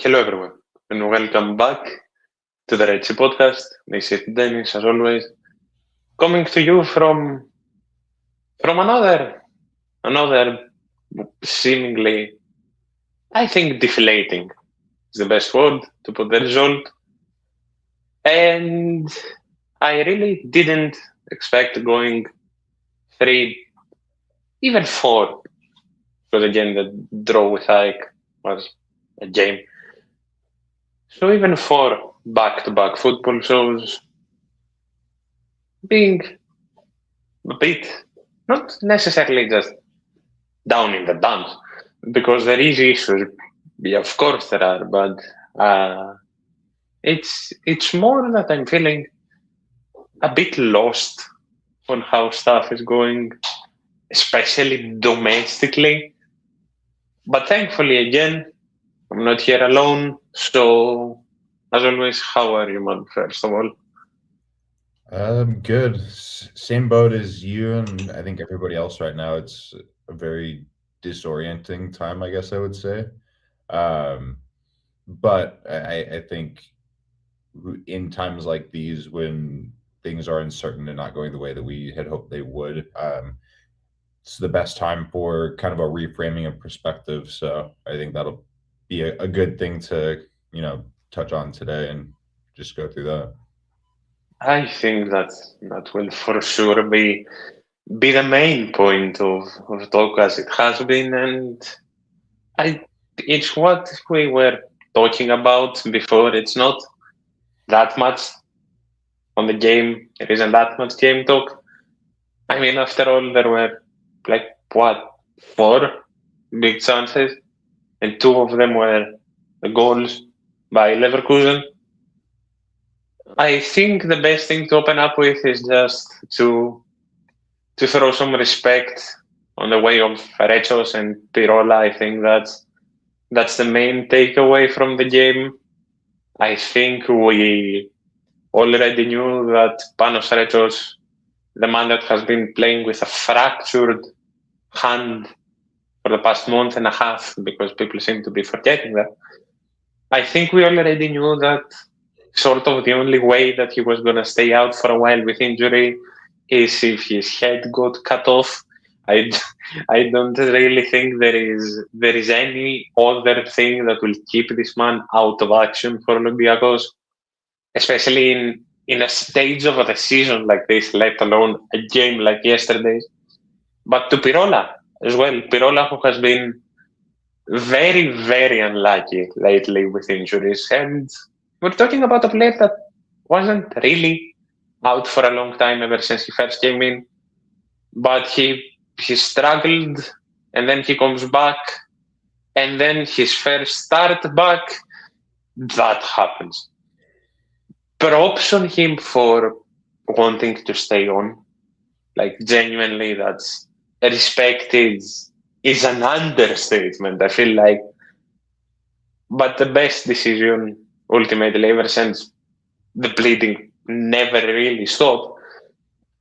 Hello everyone, and welcome back to the Red Sea Podcast. This is Dennis, as always, coming to you from another seemingly, I think, deflating is the best word to put the result. And I really didn't expect going three, even four, because again the draw with Ike was a game. So even four back-to-back football shows being a bit, not necessarily just down in the dumps, because there is issues. Yeah, of course there are, but it's more that I'm feeling a bit lost on how stuff is going, especially domestically. But thankfully, again, I'm not here alone. So, as always, how are you, man? First of all, Good. Same boat as you and I think everybody else right now. It's a very disorienting time, I guess I would say. Um, but I think in times like these, when things are uncertain and not going the way that we had hoped they would, it's the best time for kind of a reframing of perspective. So I think that'll be a good thing to, touch on today and just go through that. I think that will for sure be the main point of talk as it has been, and I it's what we were talking about before. It's not that much on the game. There isn't that much game talk. I mean, after all, there were like what, four big chances, and two of them were the goals by Leverkusen. I think the best thing to open up with is just to throw some respect on the way of Rechos and Pirola. I think that's the main takeaway from the game. I think we already knew that Panos Rechos, the man that has been playing with a fractured hand for the past month and a half, because people seem to be forgetting that. I think we already knew that sort of the only way that he was going to stay out for a while with injury is if his head got cut off. I, I don't really think there is any other thing that will keep this man out of action for Olympiacos, especially in a stage of the season like this, let alone a game like yesterday's. But to Pirola as well, Pirola who has been very, very unlucky lately with injuries. And we're talking about a player that wasn't really out for a long time ever since he first came in. But he struggled, and then he comes back, and then his first start back, that happens. Props on him for wanting to stay on. Like genuinely, that's respect is an understatement. I feel like, but the best decision ultimately, ever since the bleeding never really stopped,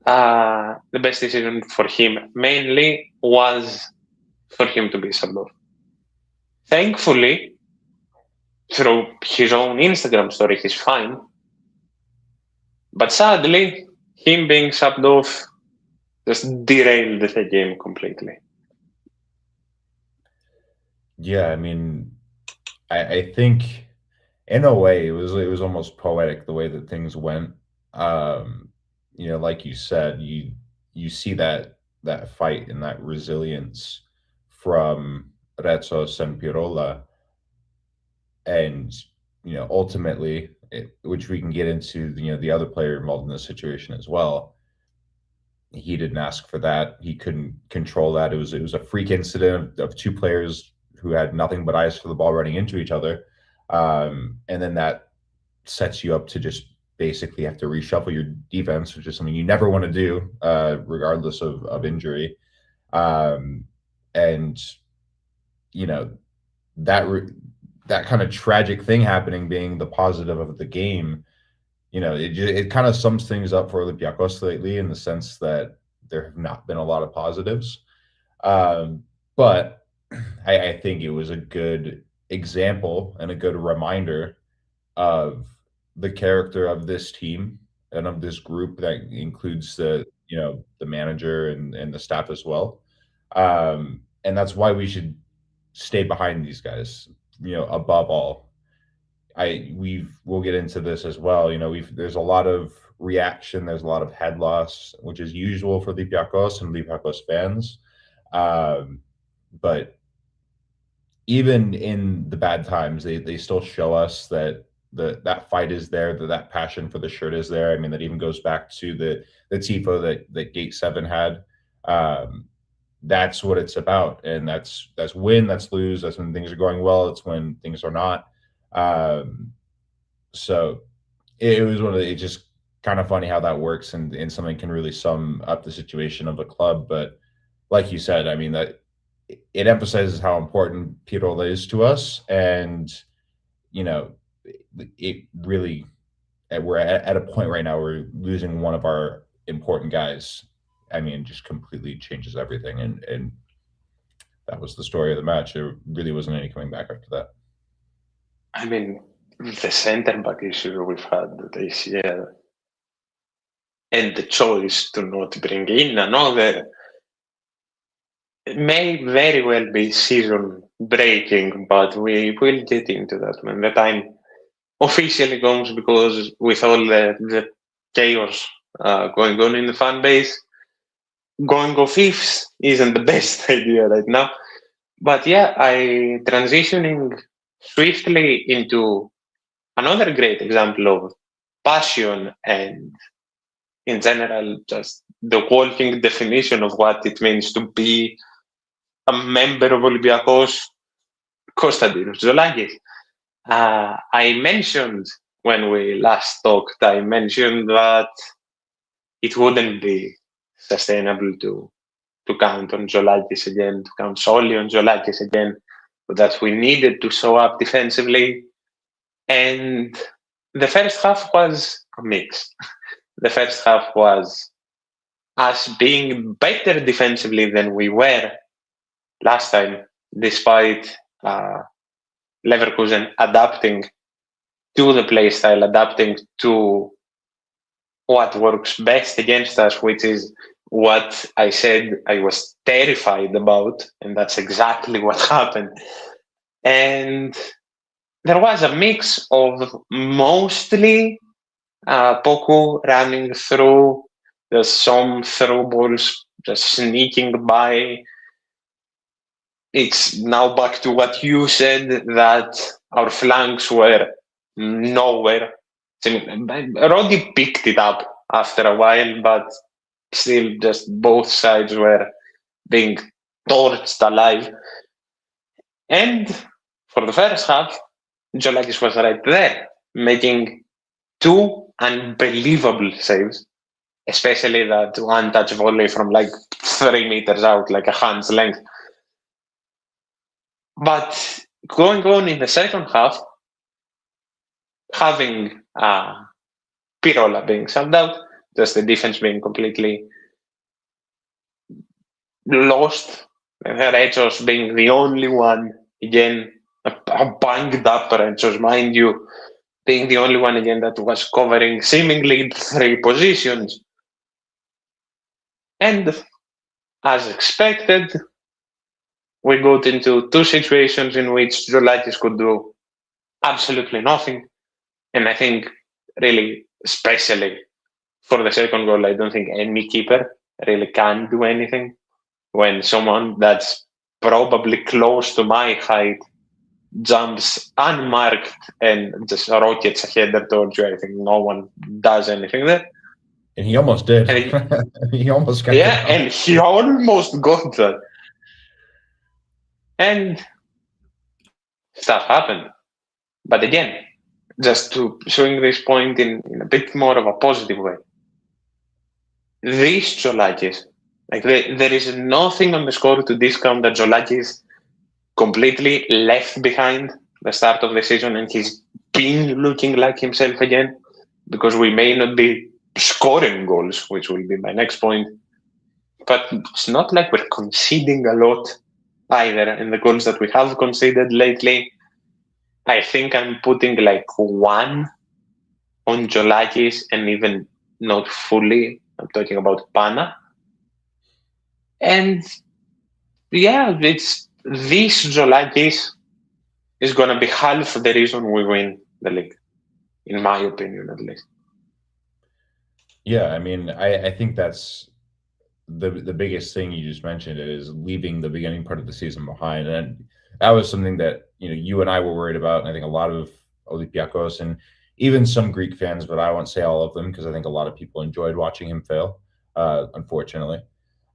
the best decision for him mainly was for him to be subbed off. Thankfully, through his own Instagram story, he's fine. But sadly, him being subbed off just derailed the game completely. Yeah, I mean, I think in a way it was almost poetic the way that things went. Like you said, you see that fight and that resilience from Rezos and Pirola, and ultimately, which we can get into, the other player involved in this situation as well. He didn't ask for that. He couldn't control that. It was a freak incident of two players who had nothing but eyes for the ball running into each other, and then that sets you up to just basically have to reshuffle your defense, which is something you never want to do, regardless of injury. And you know that that kind of tragic thing happening being the positive of the game. It kind of sums things up for Olympiacos lately in the sense that there have not been a lot of positives. But I think it was a good example and a good reminder of the character of this team and of this group that includes the manager and the staff as well. And that's why we should stay behind these guys, above all. We'll get into this as well. There's a lot of reaction, there's a lot of head loss, which is usual for Olympiacos and Olympiacos fans. But even in the bad times, they still show us that that fight is there, that passion for the shirt is there. I mean, that even goes back to the tifo that Gate 7 had. That's what it's about, and that's win, that's lose, that's when things are going well, it's when things are not. So it was it's just kind of funny how that works, and something can really sum up the situation of the club. But like you said, I mean, that it emphasizes how important Pirola is to us, and it really, we're at a point right now where losing one of our important guys, I mean, just completely changes everything, and that was the story of the match. There really wasn't any coming back after that. I mean, the center back issue we've had this year, and the choice to not bring in another, may very well be season breaking, but we will get into that when the time officially comes, because with all the chaos going on in the fan base, going off ifs isn't the best idea right now. But yeah, transitioning swiftly into another great example of passion and, in general, just the walking definition of what it means to be a member of Olympiacos, Konstantinos Zoulakis. I mentioned when we last talked, I mentioned that it wouldn't be sustainable to count on Zoulakis again, to count solely on Zoulakis again, but that we needed to show up defensively. And the first half was a mix. The first half was us being better defensively than we were last time, despite Leverkusen adapting to the play style, adapting to what works best against us, which is what I said I was terrified about, and that's exactly what happened. And there was a mix of mostly Poku running through, there's some through balls just sneaking by. It's now back to what you said, that our flanks were nowhere. Roddy picked it up after a while, but still just both sides were being torched alive. And for the first half, Zoulakis was right there, making two unbelievable saves, especially that one-touch volley from like 3 meters out, like a hand's length. But going on in the second half, having Pirola being subbed out, just the defense being completely lost, Rechos being the only one, again, a banged up Rechos, mind you, being the only one again that was covering seemingly 3 positions. And as expected, we got into 2 situations in which Zoulakis could do absolutely nothing. And I think, really, especially for the second goal, I don't think any keeper really can do anything. When someone that's probably close to my height jumps unmarked and just rockets a header towards you, I think no one does anything there. And he almost did. He almost got that. And he almost got that. And stuff happened. But again, just to showing this point in a bit more of a positive way, these Zoulakis, like there is nothing on the score to discount that Zoulakis completely left behind the start of the season, and he's been looking like himself again, because we may not be scoring goals, which will be my next point, but it's not like we're conceding a lot either. In the goals that we have conceded lately, I think I'm putting like 1 on Jolakis, and even not fully. I'm talking about Pana. And yeah, it's this Jolakis is going to be half the reason we win the league, in my opinion, at least. Yeah, I mean, I think that's the biggest thing you just mentioned is leaving the beginning part of the season behind, and that was something that you and I were worried about, and I think a lot of Olympiacos and even some Greek fans, but I won't say all of them because I think a lot of people enjoyed watching him fail, unfortunately.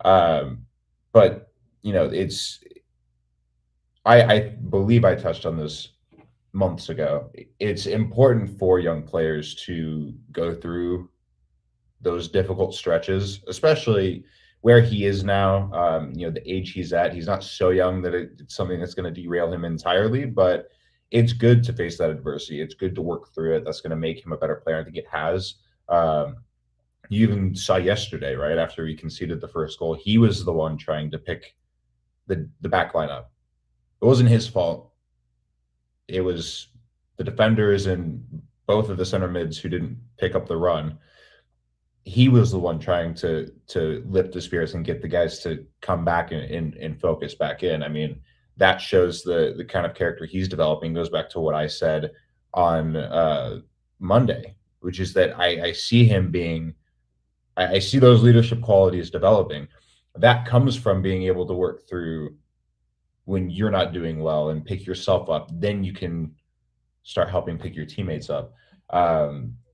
But it's I believe I touched on this months ago. It's important for young players to go through those difficult stretches, especially where he is now. The age he's at, he's not so young that it's something that's going to derail him entirely, but it's good to face that adversity. It's good to work through it. That's going to make him a better player. I think it has. You even saw yesterday, right after he conceded the first goal, he was the one trying to pick the back line up. It wasn't his fault. It was the defenders and both of the center mids who didn't pick up the run. He was the one trying to lift the spirits and get the guys to come back and focus back in. I mean, that shows the kind of character he's developing. Goes back to what I said on Monday, which is that I see him being, I see those leadership qualities developing. That comes from being able to work through when you're not doing well and pick yourself up. Then you can start helping pick your teammates up.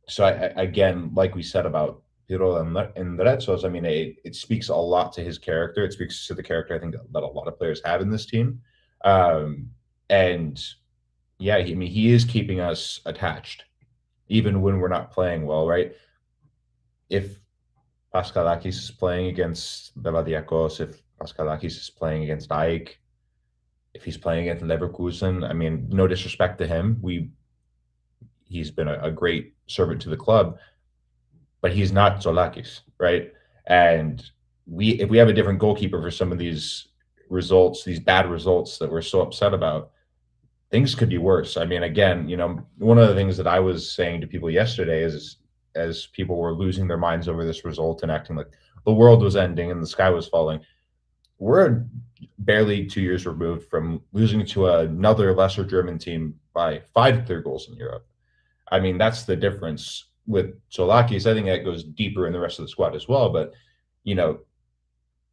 So again, like we said about Pirlo and Retsos, I mean, it speaks a lot to his character. It speaks to the character I think that a lot of players have in this team. And yeah, he is keeping us attached, even when we're not playing well, right? If Paskalakis is playing against Olympiacos, if Paskalakis is playing against AEK, if he's playing against Leverkusen, I mean, no disrespect to him. He's been a great servant to the club, but he's not Zolakis, right? And if we have a different goalkeeper for some of these results, these bad results that we're so upset about, things could be worse. I mean, again, one of the things that I was saying to people yesterday is, as people were losing their minds over this result and acting like the world was ending and the sky was falling, we're barely 2 years removed from losing to another lesser German team by 5 clear goals in Europe. I mean, that's the difference with Zolakis. I think that goes deeper in the rest of the squad as well. But,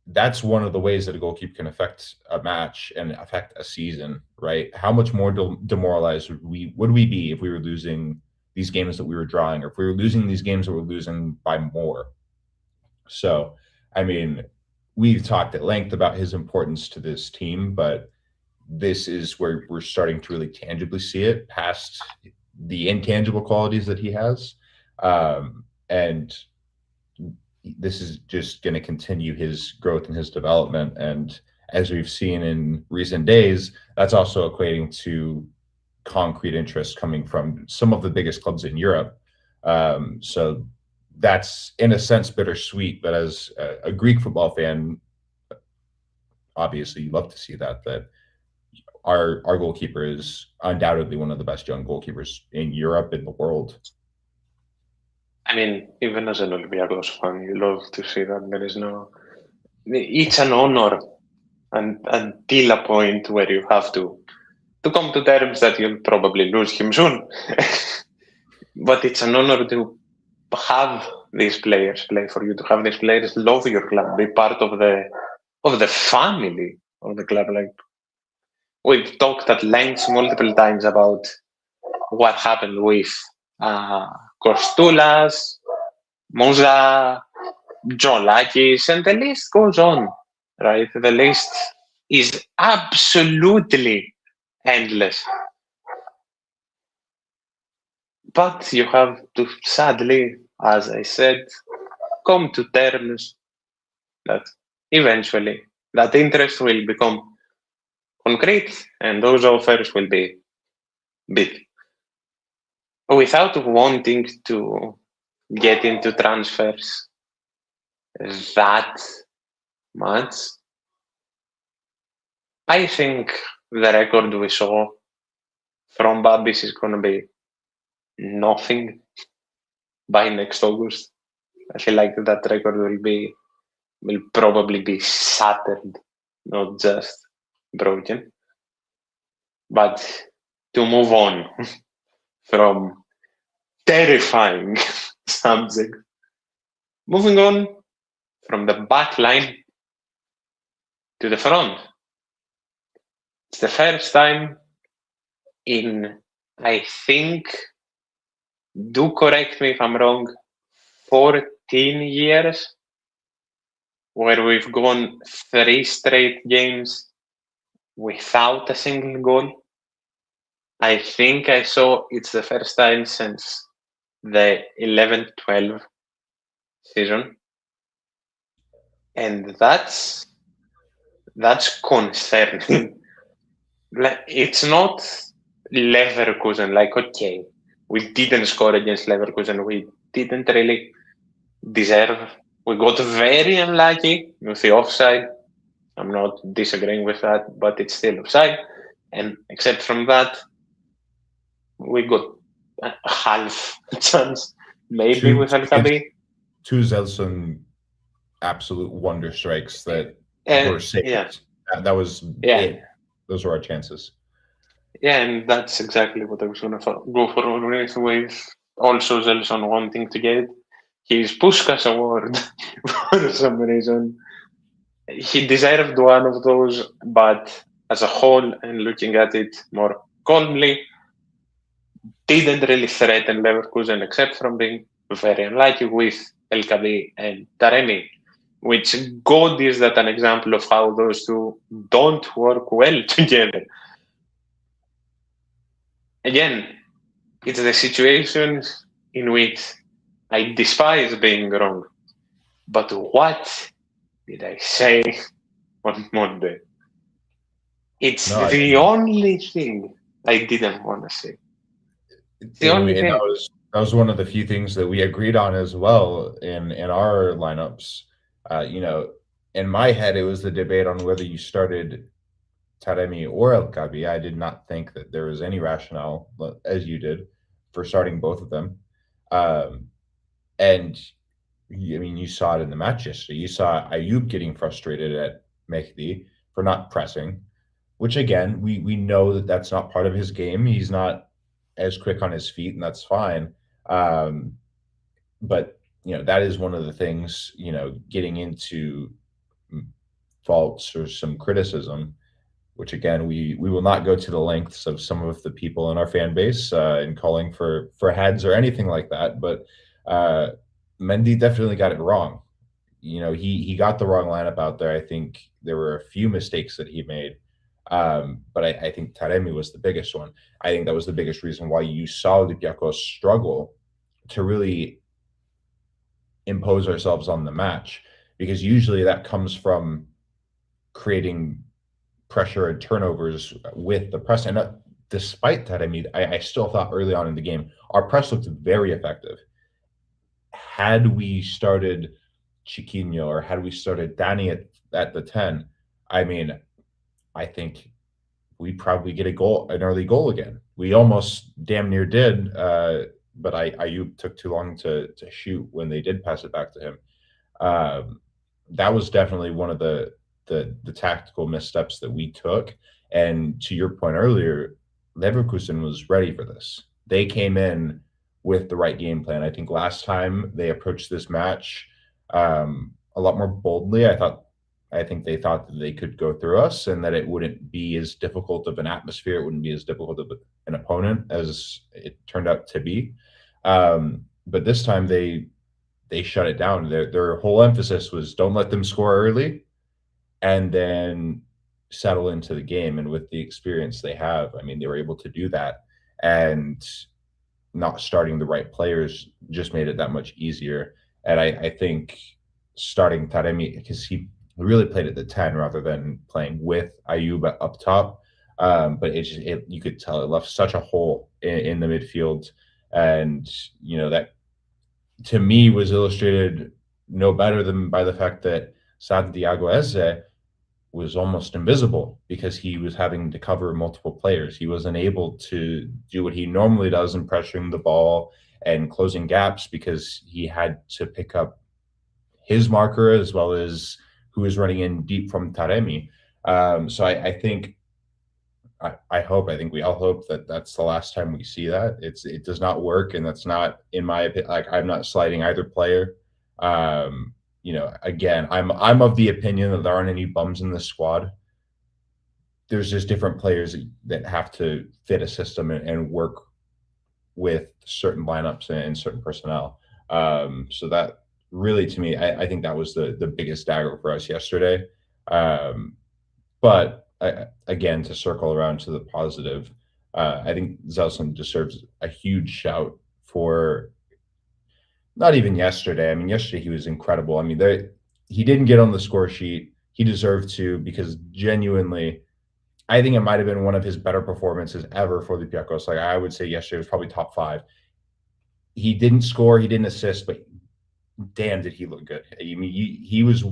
that's one of the ways that a goalkeeper can affect a match and affect a season, right? How much more demoralized would we be if we were losing these games that we were drawing, or if we were losing these games that we're losing by more? So, I mean, we've talked at length about his importance to this team, but this is where we're starting to really tangibly see it past the intangible qualities that he has. And this is just going to continue his growth and his development. And as we've seen in recent days, that's also equating to concrete interest coming from some of the biggest clubs in Europe. So that's in a sense bittersweet, but as a Greek football fan, obviously you love to see that our goalkeeper is undoubtedly one of the best young goalkeepers in Europe, in the world. I mean, even as an Olympiacos fan, you love to see that there is no. It's an honor, and until a point where you have to come to terms that you'll probably lose him soon. But it's an honor to have these players play for you, to have these players love your club, be part of the family of the club. Like, we've talked at length multiple times about what happened with Kostoulas, Moussa, Jolakis, and the list goes on, right? The list is absolutely endless. But you have to, sadly, as I said, come to terms that eventually that interest will become concrete and those offers will be big. Without wanting to get into transfers that much, I think the record we saw from Babis is going to be nothing by next August. I feel like that record will probably be shattered, not just broken. But to move on from terrifying subject, moving on from the back line to the front. It's the first time in, I think, do correct me if I'm wrong, 14 years where we've gone 3 straight games without a single goal. I think I saw it's the first time since the 11-12 season. And that's concerning. It's not Leverkusen, like, okay, we didn't score against Leverkusen. We didn't really deserve. We got very unlucky with the offside. I'm not disagreeing with that, but it's still offside. And except from that, we got a half chance, maybe with Alcabi. Two Zelson absolute wonder strikes that were saved. Yeah. That was it. Those were our chances. Yeah, and that's exactly what I was going to go for with also Zelson wanting to get his Puskas award for some reason. He deserved one of those, but as a whole, and looking at it more calmly, didn't really threaten Leverkusen except from being very unlucky with Elkabi and Taremi, which God is that an example of how those two don't work well together. Again, it's the situations in which I despise being wrong. But what did I say on Monday? It's the only thing I didn't want to say. The only thing. That was one of the few things that we agreed on as well in our lineups. In my head, it was the debate on whether you started Taremi or Elkabi. I did not think that there was any rationale, as you did, for starting both of them. And you saw it in the match yesterday. You saw Ayub getting frustrated at Mehdi for not pressing, which again, we know that that's not part of his game. He's not as quick on his feet, and that's fine. But that is one of the things, getting into faults or some criticism, which again, we will not go to the lengths of some of the people in our fan base in calling for heads or anything like that. But Mendy definitely got it wrong. He got the wrong lineup out there. I think there were a few mistakes that he made. But I think Taremi was the biggest one. I think that was the biggest reason why you saw Olympiacos struggle to really impose ourselves on the match, because usually that comes from creating pressure and turnovers with the press. And despite Taremi, I still thought early on in the game, our press looked very effective. Had we started Chiquinho or had we started Danny at the 10, I think we'd probably get an early goal again. We almost damn near did, but Ayub took too long to shoot when they did pass it back to him. That was definitely one of the tactical missteps that we took. And to your point earlier, Leverkusen was ready for this. They came in with the right game plan. I think last time they approached this match a lot more boldly. I think they thought that they could go through us and that it wouldn't be as difficult of an atmosphere. It wouldn't be as difficult of an opponent as it turned out to be. But this time they shut it down. Their whole emphasis was don't let them score early and then settle into the game. And with the experience they have, they were able to do that. And not starting the right players just made it that much easier. And I think starting Taremi, because he really played at the 10 rather than playing with Ayub up top. But you could tell it left such a hole in the midfield. And, that to me was illustrated no better than by the fact that Santiago Eze was almost invisible because he was having to cover multiple players. He wasn't able to do what he normally does in pressuring the ball and closing gaps because he had to pick up his marker as well as who is running in deep from Taremi. So I think I think we all hope that that's the last time we see that. It does not work, and that's not, in my opinion. Like, I'm not slighting either player. Again, I'm of the opinion that there aren't any bums in the squad. There's just different players that have to fit a system and work with certain lineups and certain personnel. So that really, to me, I think that was the biggest dagger for us yesterday. But again, to circle around to the positive, I think Zelson deserves a huge shout for not even yesterday. I mean, yesterday he was incredible. I mean, he didn't get on the score sheet. He deserved to, because genuinely, I think it might have been one of his better performances ever for the Olympiacos. Like, I would say yesterday was probably top 5. He didn't score, he didn't assist, but damn, did he look good. I mean, he was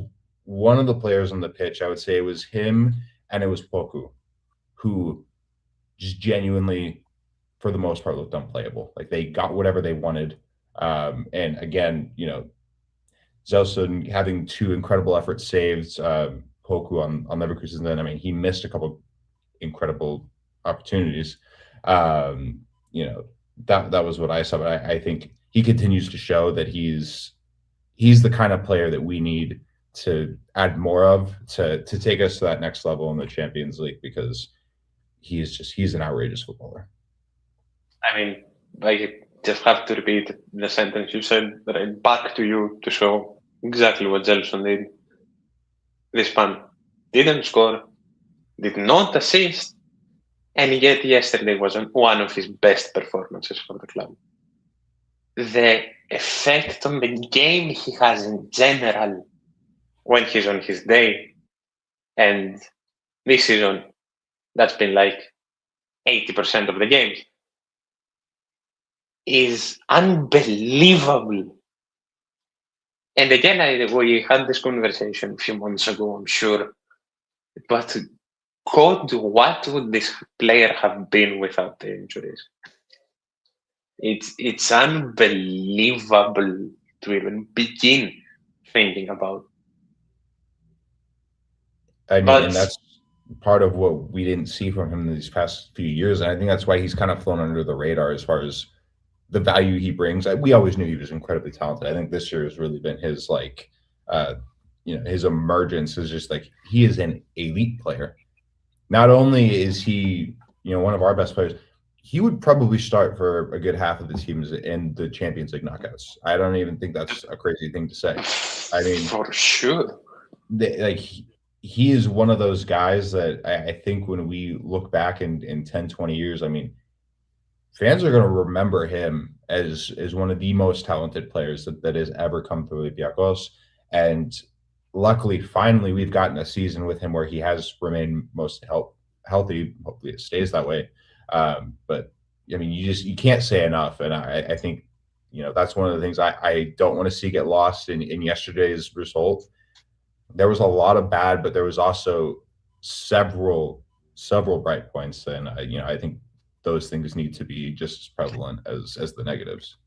one of the players on the pitch. I would say it was him and it was Poku, who just genuinely, for the most part, looked unplayable. Like, they got whatever they wanted. And again, Zelson having 2 incredible effort saves, Poku on Leverkusen. Then, I mean, he missed a couple incredible opportunities. That was what I saw. But I think he continues to show that he's the kind of player that we need to add more of to take us to that next level in the Champions League, because he's an outrageous footballer. I mean, I just have to repeat the sentence you said, right back to you to show exactly what Zelson did. This man didn't score, did not assist, and yet yesterday was one of his best performances for the club. The effect on the game he has in general when he's on his day, and this season, that's been like 80% of the games, is unbelievable. And again, we had this conversation a few months ago, I'm sure. But God, what would this player have been without the injuries? It's unbelievable to even begin thinking about. I mean, and that's part of what we didn't see from him in these past few years. And I think that's why he's kind of flown under the radar as far as the value he brings. We always knew he was incredibly talented. I think this year has really been his, his emergence is just like, he is an elite player. Not only is he, one of our best players, he would probably start for a good half of the teams in the Champions League knockouts. I don't even think that's a crazy thing to say. I mean, for sure. He is one of those guys that I think when we look back in 10, 20 years, I mean, fans are going to remember him as one of the most talented players that has ever come through Olympiacos. And luckily, finally, we've gotten a season with him where he has remained most healthy. Hopefully it stays that way. But I mean, you can't say enough. And I think, that's one of the things I don't want to see get lost in yesterday's result. There was a lot of bad, but there was also several bright points. And I think those things need to be just as prevalent as the negatives.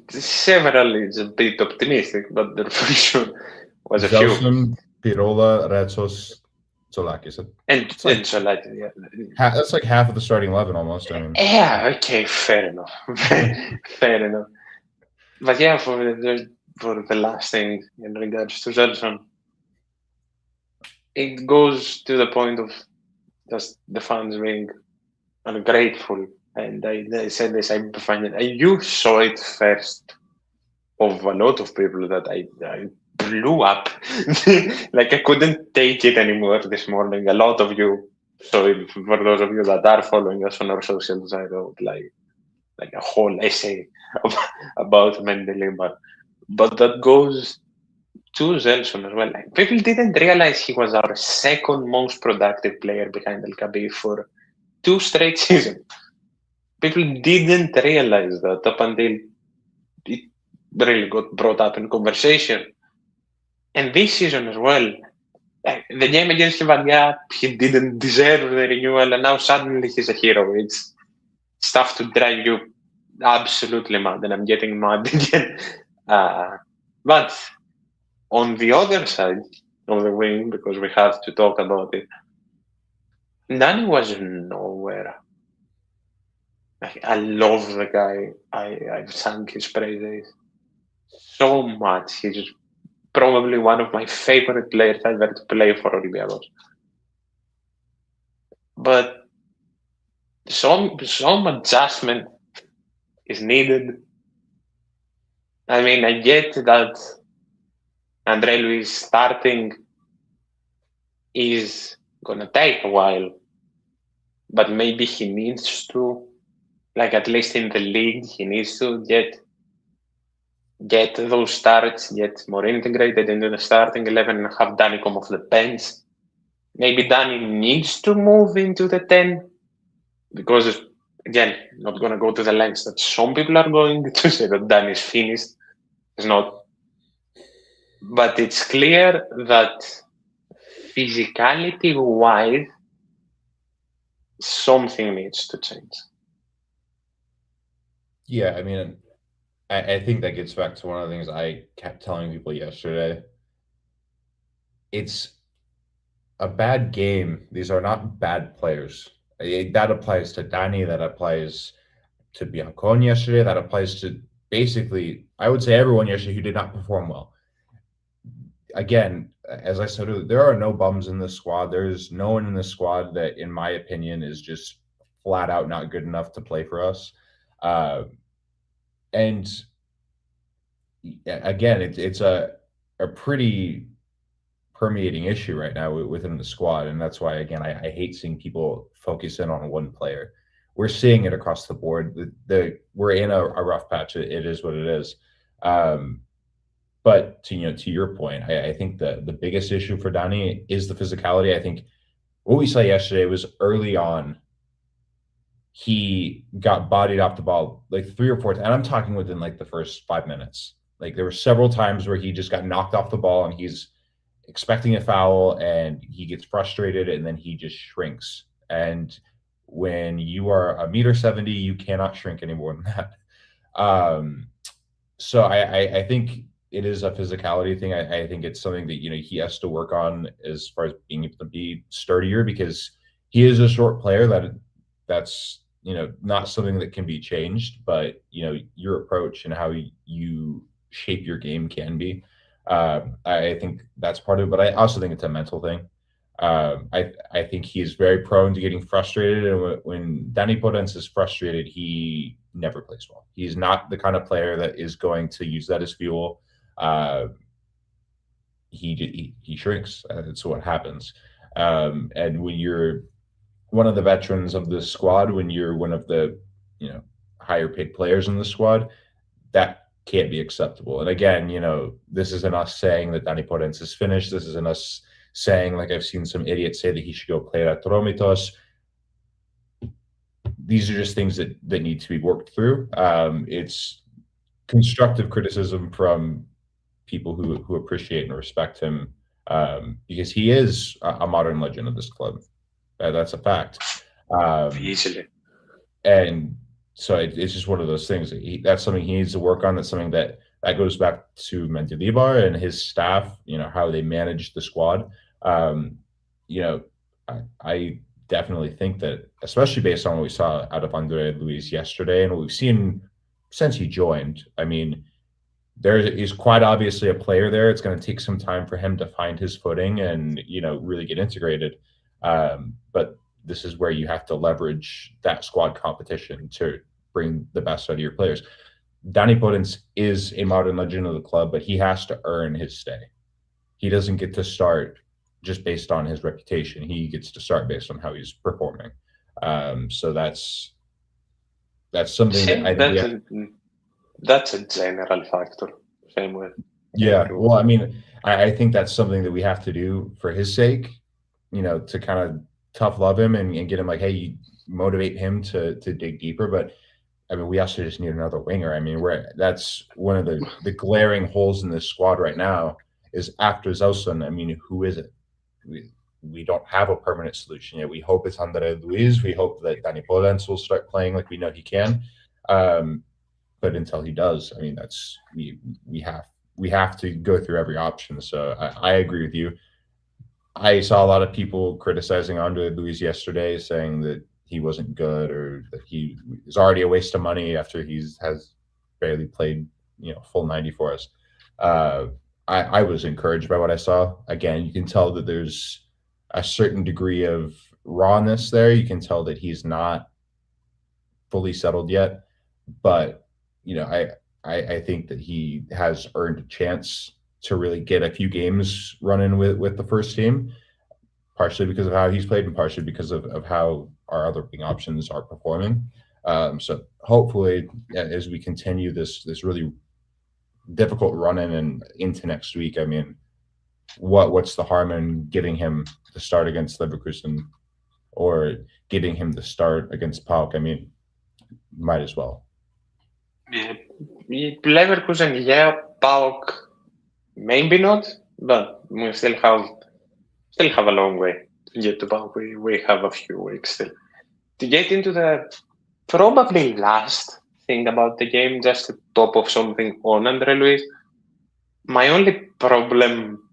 Several is a bit optimistic, but there for sure was a Zelson, few. Pirola, Retsos, Tsolakis. And Tsolakis, yeah. That's like half of the starting 11 almost. I mean. Yeah, okay, fair enough. Fair enough. But yeah, for the last thing in regards to Zelson, it goes to the point of just the fans being ungrateful. And I said this, I find it. You saw it first of a lot of people that I blew up. Like, I couldn't take it anymore this morning. A lot of you saw it. For those of you that are following us on our socials, I wrote like a whole essay about Mendilibar. But that goes to Zelson as well. Like, people didn't realize he was our second most productive player behind El Khabib for 2 straight seasons. People didn't realize that up until it really got brought up in conversation. And this season as well, The game against Livadia, he didn't deserve the renewal, and now suddenly he's a hero. It's stuff to drive you absolutely mad, and I'm getting mad again. But on the other side of the wing, because we have to talk about it, Danny was nowhere. I love the guy. I've sung his praises so much. He's probably one of my favorite players ever to play for Olympiacos. But some adjustment is needed. I mean, I get that Andre Luis starting is gonna take a while, but maybe he needs to, like at least in the league, he needs to get those starts, get more integrated into the starting 11 and have Danny come off the bench. Maybe Danny needs to move into the 10 because, again, not going to go to the lengths that some people are going to say that Danny is finished. It's not. But it's clear that physicality-wise, something needs to change. Yeah, I mean, I think that gets back to one of the things I kept telling people yesterday. It's a bad game. These are not bad players. That applies to Danny, that applies to Biancon yesterday, that applies to basically, I would say, everyone yesterday who did not perform well. Again, as I said, there are no bums in this squad. There's no one in this squad that, in my opinion, is just flat out not good enough to play for us. And again, it's a pretty permeating issue right now within the squad, and that's why, again, I hate seeing people focus in on one player. We're seeing it across the board. We're in a rough patch. It is what it is. But to your point, I think the biggest issue for Danny is the physicality. I think what we saw yesterday was early on, he got bodied off the ball like 3 or 4 times. And I'm talking within like the first 5 minutes. Like there were several times where he just got knocked off the ball and he's expecting a foul and he gets frustrated and then he just shrinks. And when you are 1.70 meters, you cannot shrink any more than that. So I think it is a physicality thing. I think it's something that, he has to work on as far as being able to be sturdier, because he is a short player that's, not something that can be changed, but, your approach and how you shape your game can be. I think that's part of it, but I also think it's a mental thing. I think he's very prone to getting frustrated, and when Danny Podence is frustrated, he never plays well. He's not the kind of player that is going to use that as fuel. He shrinks. That's what happens. And when you're one of the veterans of the squad, when you're one of the higher paid players in the squad, that can't be acceptable. And again, this isn't us saying that Danny Podence is finished. This isn't us saying, like I've seen some idiots say, that he should go play at Atromitos. These are just things that need to be worked through. It's constructive criticism from people who appreciate and respect him, because he is a modern legend of this club. That's a fact. Easily. And so it's just one of those things. That's something he needs to work on. That's something that goes back to Mendilibar and his staff, how they manage the squad. I definitely think that, especially based on what we saw out of Andre Luis yesterday and what we've seen since he joined, I mean, there is quite obviously a player there. It's going to take some time for him to find his footing and, really get integrated. But this is where you have to leverage that squad competition to bring the best out of your players. Danny Podence is a modern legend of the club, but he has to earn his stay. He doesn't get to start just based on his reputation. He gets to start based on how he's performing. So that's something that I think that's a general factor. Same way. Yeah. Well, I mean, I think that's something that we have to do for his sake, to kind of tough love him and get him like, hey, you motivate him to dig deeper. But I mean, we also just need another winger. I mean, that's one of the glaring holes in this squad right now is after Zelsson. I mean, who is it? we don't have a permanent solution yet. We hope it's Andre Luis. We hope that Danny Polens will start playing like we know he can. But until he does, I mean, that's we have to go through every option. So I agree with you. I saw a lot of people criticizing Andre Luis yesterday, saying that he wasn't good or that he is already a waste of money after has barely played full 90 for us. I was encouraged by what I saw. Again, you can tell that there's a certain degree of rawness there. You can tell that he's not fully settled yet, but I think that he has earned a chance to really get a few games running with the first team, partially because of how he's played and partially because of how our other wing options are performing. So hopefully, as we continue this really difficult run-in and into next week, I mean, what's the harm in giving him the start against Leverkusen or giving him the start against PAOK? I mean, might as well. Yeah, Leverkusen, yeah, PAOK, maybe not, but we still have a long way to get to PAOK. We have a few weeks still to get into the probably last thing about the game, just to top of something on Andre Luis. My only problem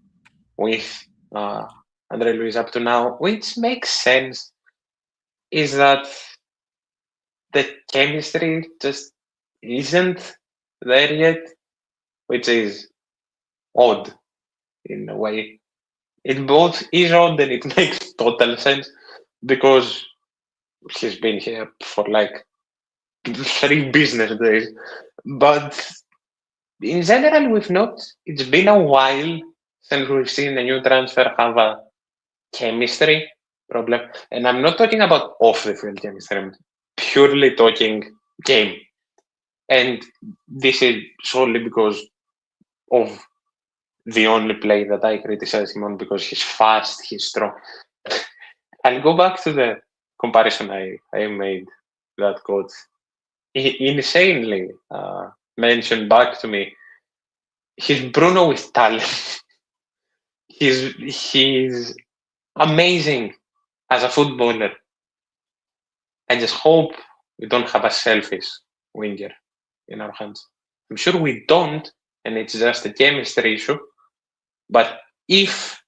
with Andre Luis up to now, which makes sense, is that the chemistry just isn't there yet, which is odd in a way. It both is odd and it makes total sense because he's been here for like 3 business days. But in general, it's been a while since we've seen a new transfer have a chemistry problem. And I'm not talking about off the field chemistry, I'm purely talking game. And this is solely because of the only play that I criticize him on, because he's fast, he's strong. I'll go back to the comparison I made that coach insanely mentioned back to me. He's Bruno with talent. he's amazing as a footballer. I just hope we don't have a selfish winger in our hands. I'm sure we don't, and it's just a chemistry issue. But if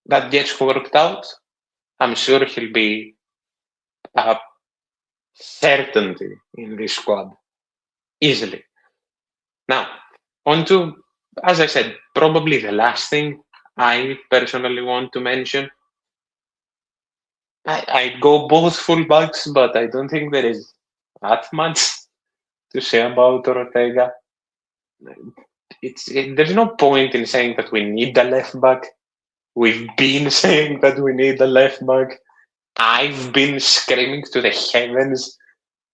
that gets worked out, I'm sure he'll be a certainty in this squad easily. Now, on to, as I said, probably the last thing I personally want to mention. I'd go both fullbacks, but I don't think there is that much to say about Ortega. There's no point in saying that we need a left back. We've been saying that we need a left back. I've been screaming to the heavens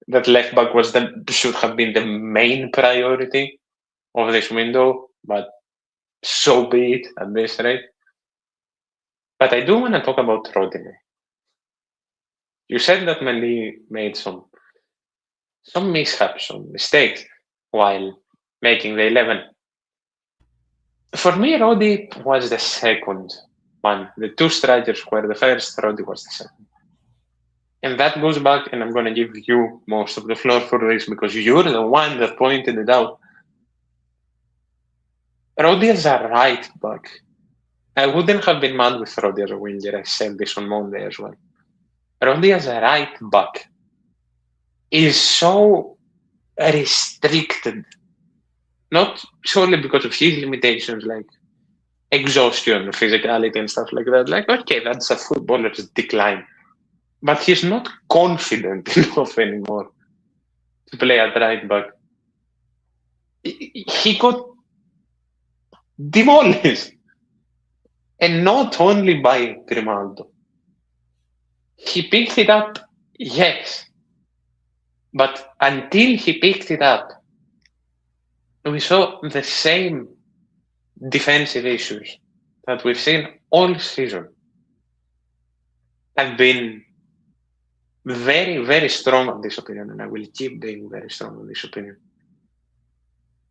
that left back should have been the main priority of this window, but so be it at this rate. But I do want to talk about Rodinei. You said that Mendy made some mishaps, some mistakes while making the 11. For me, Rodi was the second one. The 2 strikers were the first, Rodi was the second. And that goes back, and I'm going to give you most of the floor for this because you're the one that pointed it out. Rodi is a right back. I wouldn't have been mad with Rodi as a winger. I said this on Monday as well. Rodi as a right back is so restricted. Not solely because of his limitations like exhaustion, physicality and stuff like that. Like, okay, that's a footballer's decline. But he's not confident enough anymore to play at right back. He got demolished. And not only by Grimaldo. He picked it up, yes. But until he picked it up, we saw the same defensive issues that we've seen all season. I've been very, very strong on this opinion, and I will keep being very strong on this opinion.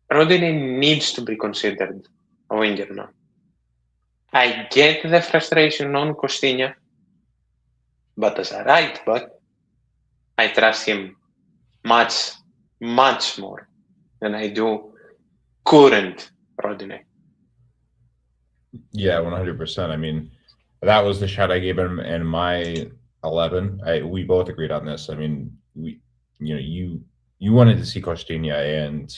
Rodinei needs to be considered a winger now. I get the frustration on Costinha, but as a right back, I trust him much, much more than I do current Rodinei. Yeah, 100%. I mean, that was the shot I gave him in my 11. We both agreed on this. I mean, you wanted to see Costinha and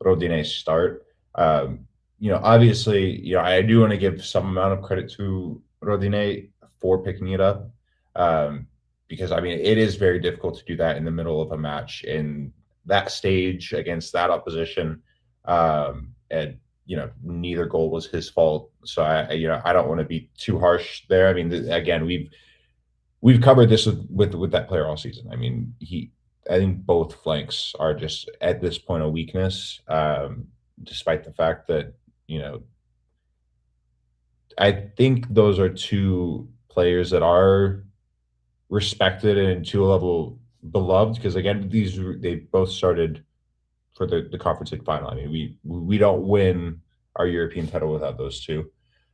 Rodinei start. Obviously, I do want to give some amount of credit to Rodinei for picking it up, because I mean, it is very difficult to do that in the middle of a match in that stage against that opposition, and neither goal was his fault. So I don't want to be too harsh there. I mean, again, we've covered this with that player all season. I mean, I think both flanks are just at this point a weakness, despite the fact that I think those are two players that are respected and to a level beloved, because again, they both started for the Conference League final. I mean, we don't win our European title without those two.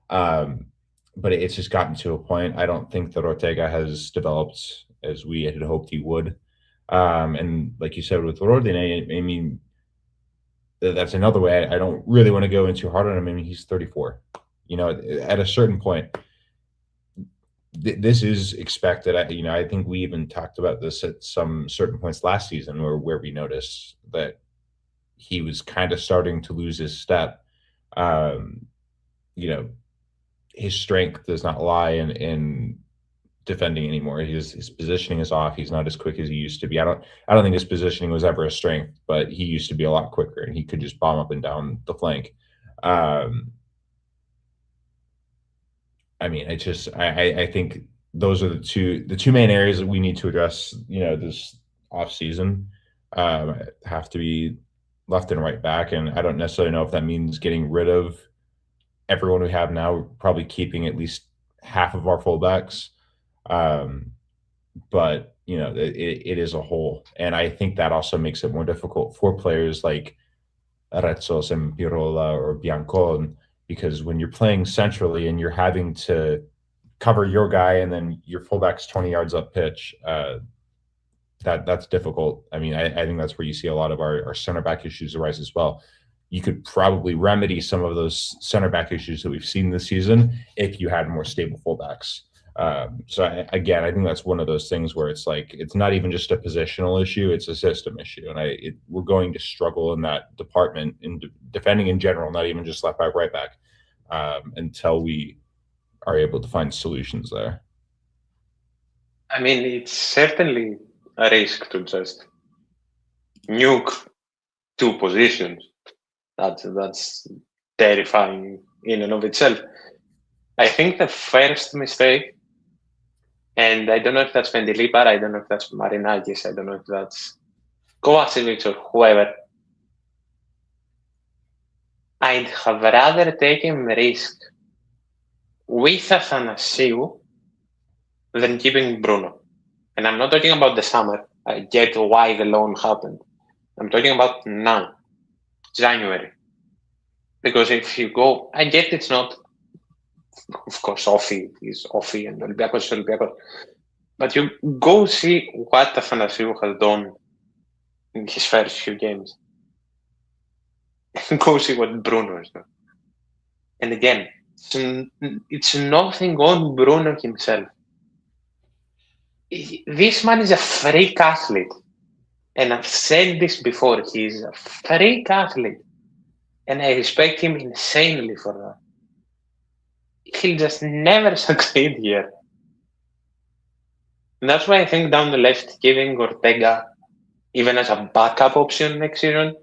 But it's just gotten to a point. I don't think that Ortega has developed as we had hoped he would. And like you said with Rodinei, I mean, that's another way. I don't really want to go in too hard on him. I mean, he's 34. At a certain point, this is expected. I think we even talked about this at some certain points last season where we noticed that he was kind of starting to lose his step. His strength does not lie in defending anymore. His positioning is off. He's not as quick as he used to be. I don't think his positioning was ever a strength, but he used to be a lot quicker and he could just bomb up and down the flank. I mean, I think those are the two main areas that we need to address, this off season. Have to be left and right back. And I don't necessarily know if that means getting rid of everyone we have now, probably keeping at least half of our fullbacks. But it is a whole. And I think that also makes it more difficult for players like Arezzo, Sempirola, or Biancon, because when you're playing centrally and you're having to cover your guy and then your fullback's 20 yards up pitch, that's difficult. I mean, I think that's where you see a lot of our center back issues arise as well. You could probably remedy some of those center back issues that we've seen this season if you had more stable fullbacks. So I think that's one of those things where it's like, it's not even just a positional issue, it's a system issue. And we're going to struggle in that department in defending in general, not even just left back, right back, until we are able to find solutions there. I mean, it's certainly a risk to just nuke two positions. That's terrifying in and of itself. I think the first mistake, and I don't know if that's Mendilibar, I don't know if that's Marinakis, I don't know if that's Kovacevic or whoever, I'd have rather taken risk with Athanasiou than keeping Bruno. And I'm not talking about the summer. I get why the loan happened. I'm talking about now, January. Because if you go, I get it's not, of course, Ofi is Ofi and Olympiacos is Olympiacos. But you go see what Athanasiou has done in his first few games. Go see what Bruno has done. And again, it's nothing on Bruno himself. This man is a freak athlete. And I've said this before, he's a freak athlete. And I respect him insanely for that. He'll just never succeed here. And that's why I think down the left, giving Ortega, even as a backup option next season,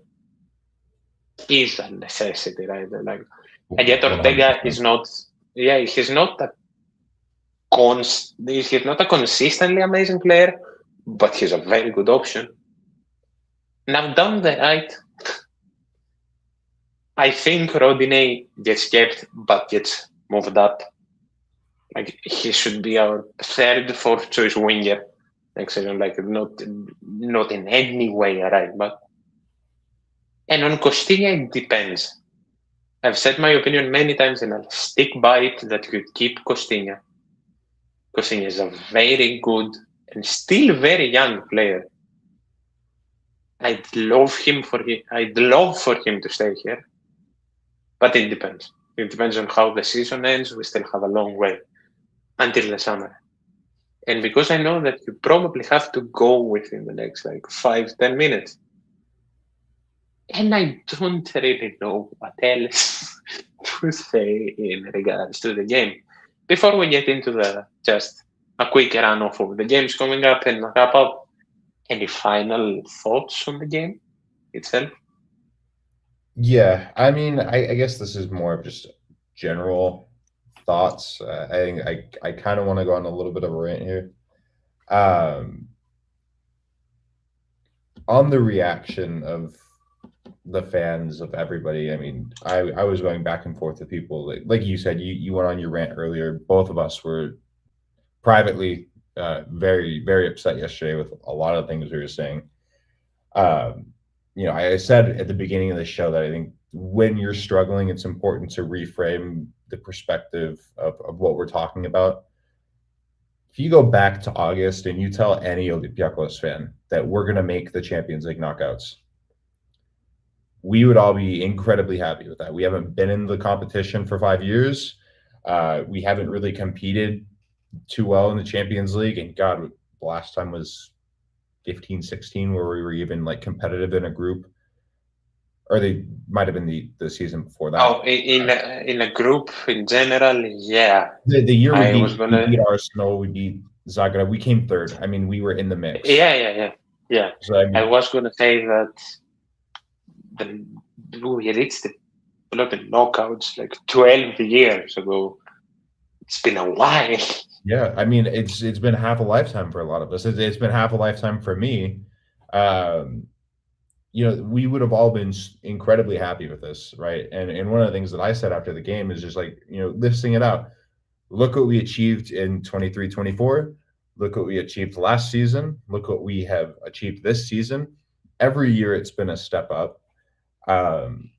is a necessity, right? Like, and yet Ortega is not, he's not a consistently amazing player, but he's a very good option. Now down the right, I think Rodinei gets kept, but gets moved up. Like, he should be our third, fourth choice winger next season. Like, not in any way, right? But and on Costinha, it depends. I've said my opinion many times and I'll stick by it that you keep Costinha. Costinha is a very good and still very young player. I'd love for him to stay here. But it depends. It depends on how the season ends. We still have a long way until the summer. And because I know that you probably have to go within the next 5-10 minutes. And I don't really know what else to say in regards to the game. Before we get into just a quick run off of the games coming up and wrap up, any final thoughts on the game itself? Yeah, I mean, I guess this is more of just general thoughts. I think I kind of want to go on a little bit of a rant here. On the reaction of the fans, of everybody. I mean, I was going back and forth with people. Like you said, you went on your rant earlier. Both of us were privately very, very upset yesterday with a lot of things we were saying. I said at the beginning of the show that I think when you're struggling, it's important to reframe the perspective of what we're talking about. If you go back to August and you tell any Olympiacos fan that we're going to make the Champions League knockouts, we would all be incredibly happy with that. We haven't been in the competition for 5 years. We haven't really competed too well in the Champions League. And God, the last time was 15-16 where we were even competitive in a group. Or they might have been the season before that. Oh, in a group in general, yeah. The year we beat Arsenal, we beat Zagreb, we came third. I mean, we were in the mix. Yeah. So, I mean, I was going to say that we reached the knockouts 12 years ago. It's been a while. Yeah, I mean, it's been half a lifetime for a lot of us. It's been half a lifetime for me. We would have all been incredibly happy with this, right? And one of the things that I said after the game is just listing it out. Look what we achieved in 23-24. Look what we achieved last season. Look what we have achieved this season. Every year it's been a step up. And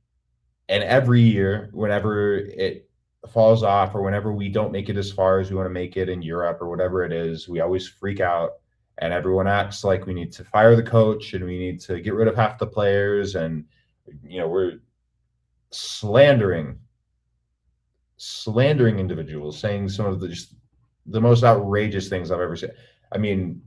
every year, whenever it falls off or whenever we don't make it as far as we want to make it in Europe or whatever it is, we always freak out. And everyone acts like we need to fire the coach and we need to get rid of half the players. And, we're slandering individuals, saying some of the most outrageous things I've ever said. I mean,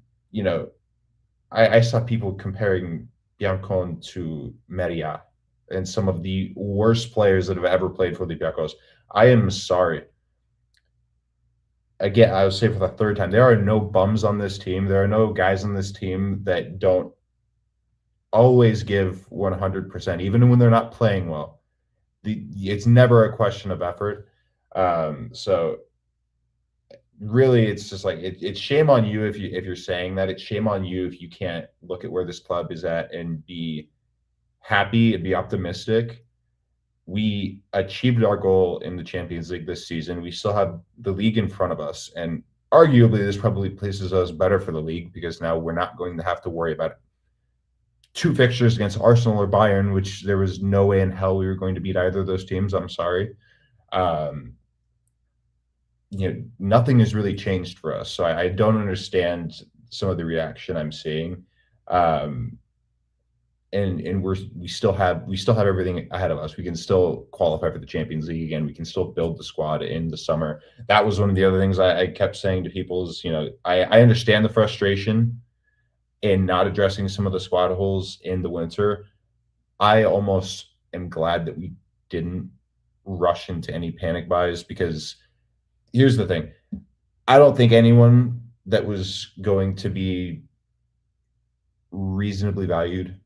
I saw people comparing Biancon to Meria and some of the worst players that have ever played for Olympiacos. I am sorry. Again, I will say for the third time, there are no bums on this team. There are no guys on this team that don't always give 100%, even when they're not playing well. It's never a question of effort. So really, it's just it's shame on you if you're saying that. It's shame on you if you can't look at where this club is at and be happy and be optimistic. We achieved our goal in the Champions League this season. We still have the league in front of us. And arguably, this probably places us better for the league because now we're not going to have to worry about 2 fixtures against Arsenal or Bayern, which there was no way in hell we were going to beat either of those teams. I'm sorry. Nothing has really changed for us. So I don't understand some of the reaction I'm seeing. And we still have everything ahead of us. We can still qualify for the Champions League again. We can still build the squad in the summer. That was one of the other things I kept saying to people is, I understand the frustration in not addressing some of the squad holes in the winter. I almost am glad that we didn't rush into any panic buys because here's the thing. I don't think anyone that was going to be reasonably valued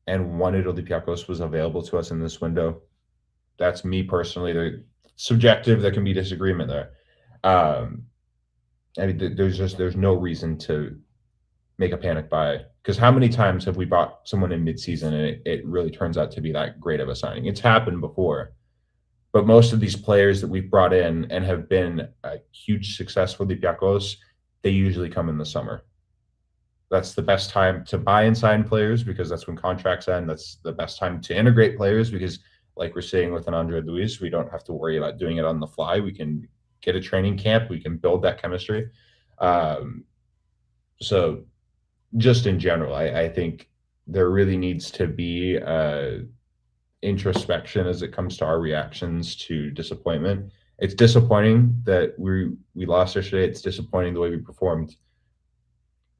and wanted Olympiacos was available to us in this window. That's me personally. They're subjective. There can be disagreement there. I mean, there's no reason to make a panic buy because how many times have we bought someone in midseason and it really turns out to be that great of a signing? It's happened before, but most of these players that we've brought in and have been a huge success for Olympiacos, they usually come in the summer. That's the best time to buy and sign players because that's when contracts end. That's the best time to integrate players because like we're saying with an Andre Luis, we don't have to worry about doing it on the fly. We can get a training camp. We can build that chemistry. So just in general, I think there really needs to be introspection as it comes to our reactions to disappointment. It's disappointing that we lost yesterday. It's disappointing the way we performed.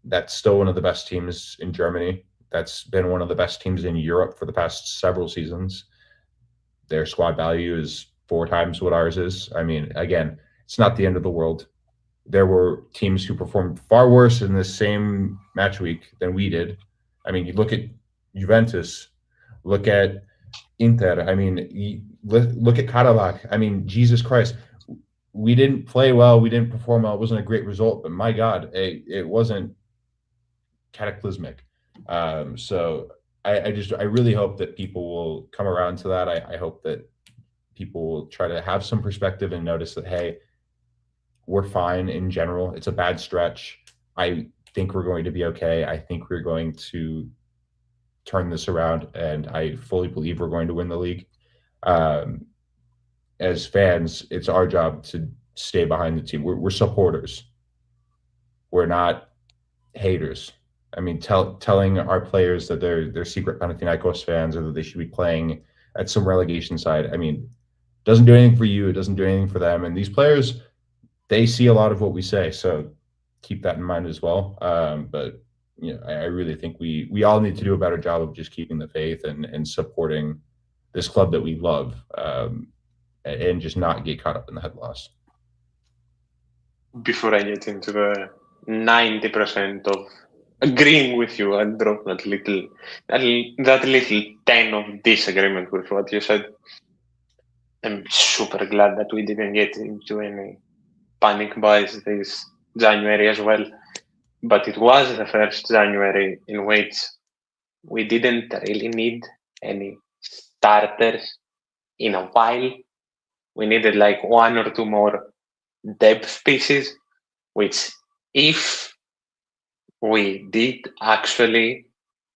That's still one of the best teams in Germany. That's been one of the best teams in Europe for the past several seasons. Their squad value is 4 times what ours is. I mean, again, it's not the end of the world. There were teams who performed far worse in the same match week than we did. I mean, you look at Juventus, look at Inter. I mean, look at Karabakh. I mean, Jesus Christ. We didn't play well. We didn't perform well. It wasn't a great result, but my God, it wasn't cataclysmic. So I really hope that people will come around to that. I hope that people will try to have some perspective and notice that, hey, we're fine in general. It's a bad stretch. I think we're going to be okay. I think we're going to turn this around, and I fully believe we're going to win the league. As fans, it's our job to stay behind the team. We're supporters. We're not haters. I mean, telling our players that they're secret Panathinaikos fans or that they should be playing at some relegation side, I mean, doesn't do anything for you. It doesn't do anything for them. And these players, they see a lot of what we say, so keep that in mind as well. But you know, I really think we all need to do a better job of just keeping the faith and supporting this club that we love, and just not get caught up in the head loss. Before I get into the 90% of agreeing with you, I'll drop that little 10 of disagreement with what you said. I'm super glad that we didn't get into any panic buys this January as well. But it was the first January in which we didn't really need any starters in a while. We needed like 1 or 2 more depth pieces, which if we did actually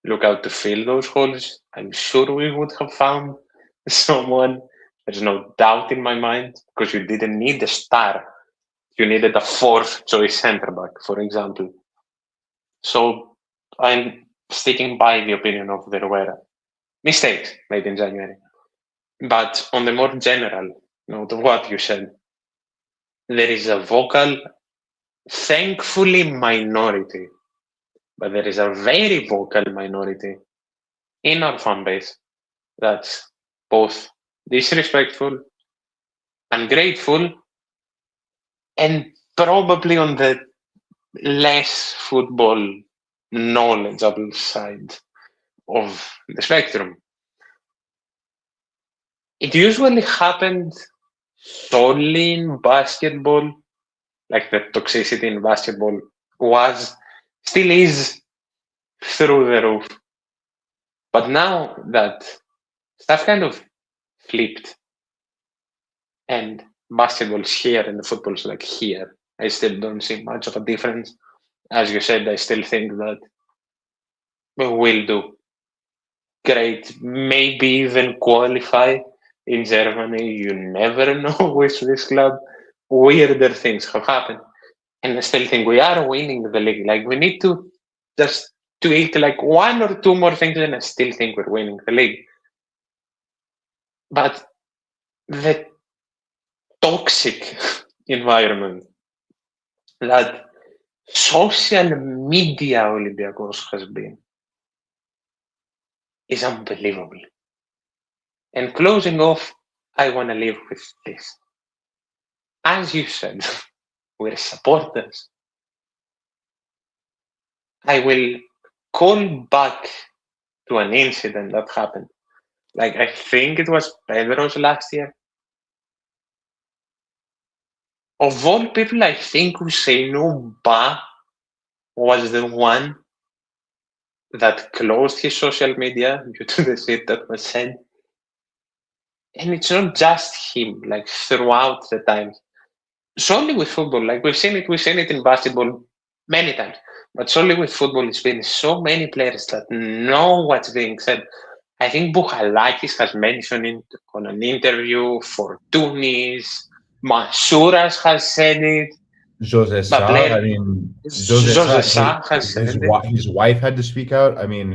look out to fill those holes, I'm sure we would have found someone. There's no doubt in my mind, because you didn't need a star. You needed a 4th choice centre back, for example. So I'm sticking by the opinion of there were mistakes made in January. But on the more general note of what you said, there is a vocal, thankfully minority, but there is a very vocal minority in our fan base that's both disrespectful, ungrateful, and probably on the less football knowledgeable side of the spectrum. It usually happened solely in basketball, like the toxicity in basketball still is through the roof. But now that stuff kind of flipped and basketball's here and the football's like here, I still don't see much of a difference. As you said, I still think that we'll do great, maybe even qualify in Germany. You never know with this club. Weirder things have happened. And I still think we are winning the league. Like, we need to just tweak like 1 or 2 more things, and I still think we're winning the league. But the toxic environment that social media Olympiacos has been is unbelievable. And closing off, I want to leave with this. As you said, we're supporters. I will call back to an incident that happened. Like, I think it was Pedro's last year. Of all people, I think Usainu Ba was the one that closed his social media due to the shit that was said. And it's not just him, like throughout the times. Solely with football, like we've seen it in basketball many times, but solely with football, it's been so many players that know what's being said. I think Bouchalakis has mentioned it on an interview. Fortounis, Mansouras has said it. Jose Sa, I mean, Jose Sa, has said it. his wife had to speak out. I mean,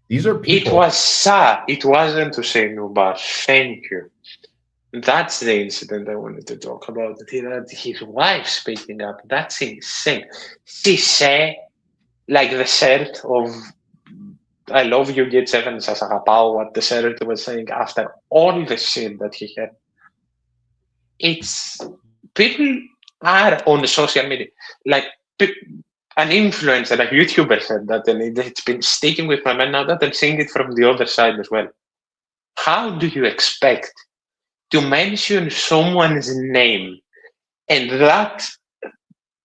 these are people. It was Sa. It wasn't Hussein Nubar. Thank you. That's the incident I wanted to talk about. His wife speaking up. That's insane. She said, like the shirt of I love you, get seven, σας αγαπάω, what the shirt was saying after all the shit that he had. It's people are on the social media. Like an influencer, a YouTuber said that, and it's been sticking with my mind now that I'm seeing it from the other side as well. How do you expect to mention someone's name and that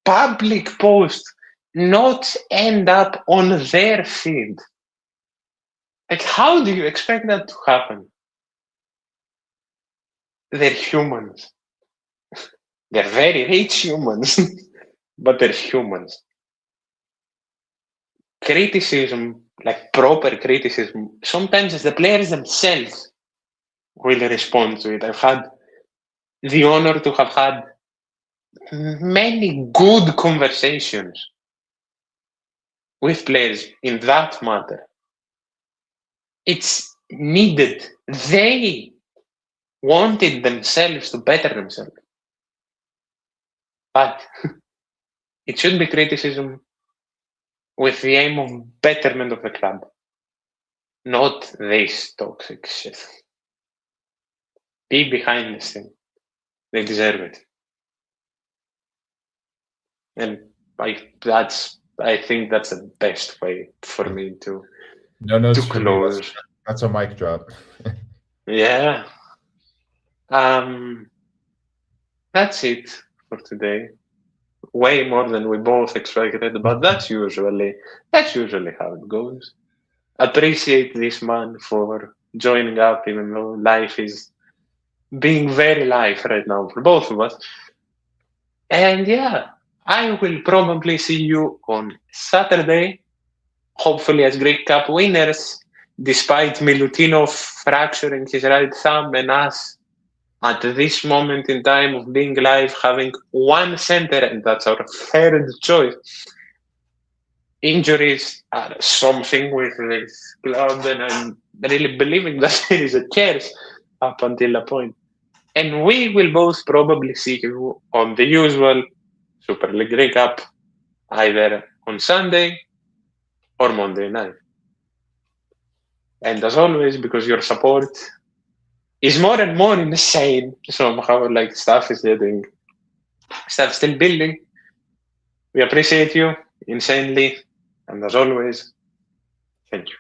public post not end up on their feed? Like, how do you expect that to happen? They're humans. They're very rich humans, but they're humans. Criticism, like proper criticism, sometimes it's the players themselves will respond to it. I've had the honor to have had many good conversations with players in that matter. It's needed. They wanted themselves to better themselves. But it should be criticism with the aim of betterment of the club, not this toxic shit. Be behind this thing. They deserve it. And I think that's the best way for me to close. That's a mic drop. Yeah. That's it for today. Way more than we both expected, but that's usually how it goes. Appreciate this man for joining up, even though life is being very live right now for both of us. And yeah, I will probably see you on Saturday, hopefully as Greek Cup winners, despite Milutinov fracturing his right thumb and us at this moment in time of being live having one center, and that's our third choice. Injuries are something with this club, and I'm really believing that there is a curse up until a point. And we will both probably see you on the usual Super League recap, either on Sunday or Monday night. And as always, because your support is more and more insane somehow, like stuff is still building. We appreciate you insanely, and as always, thank you.